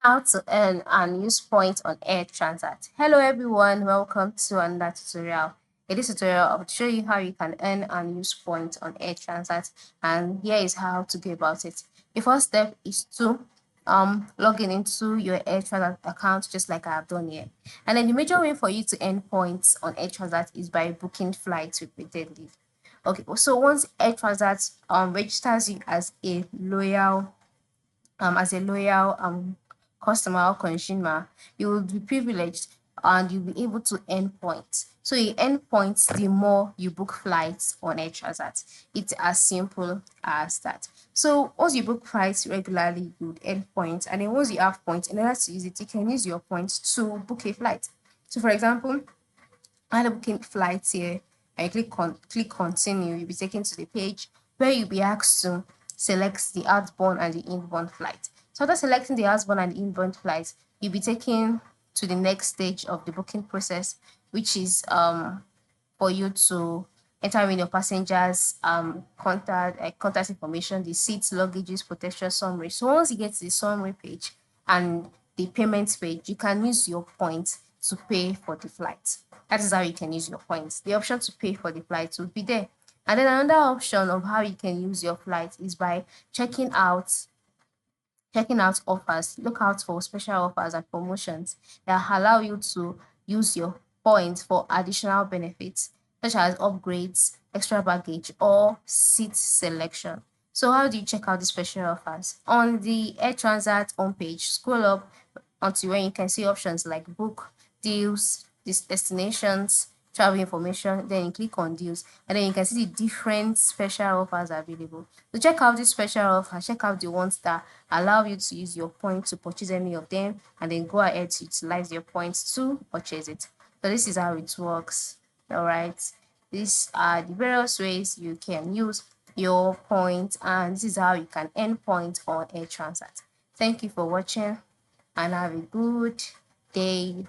How to earn and use points on Air Transat. Hello everyone, welcome to another tutorial. In this tutorial, I'll show you how you can earn and use points on Air Transat, and here is how to go about it. The first step is to log in into your Air Transat account, just like I have done here. And then the major way for you to earn points on Air Transat is by booking flights repeatedly. Okay, so once Air Transat registers you as a loyal customer or consumer, you will be privileged and you'll be able to earn points. So you earn points the more you book flights on Air Transat. It's as simple as that. So once you book flights regularly, you would earn points, and then once you have points, in order to use it, you can use your points to book a flight. So for example, while booking flights here, and you click continue, you'll be taken to the page where you'll be asked to select the outbound and the inbound flight. So after selecting the outbound and the inbound flights, you'll be taken to the next stage of the booking process, which is for you to enter in your passengers contact information, the seats, luggages, protection summary. So once you get to the summary page and the payment page, you can use your points to pay for the flight. That is how you can use your points. The option to pay for the flight will be there. And then another option of how you can use your flight is by checking out offers. Look out for special offers and promotions that allow you to use your points for additional benefits, such as upgrades, extra baggage, or seat selection. So how do you check out the special offers? On the Air Transat homepage, scroll up until where you can see options like book, deals, destinations, travel information, then you click on deals, and then you can see the different special offers available. So check out this special offer, check out the ones that allow you to use your points to purchase any of them, and then go ahead to utilize your points to purchase it. So this is how it works. All right, these are the various ways you can use your points, and this is how you can earn points on Air Transat. Thank you for watching and have a good day.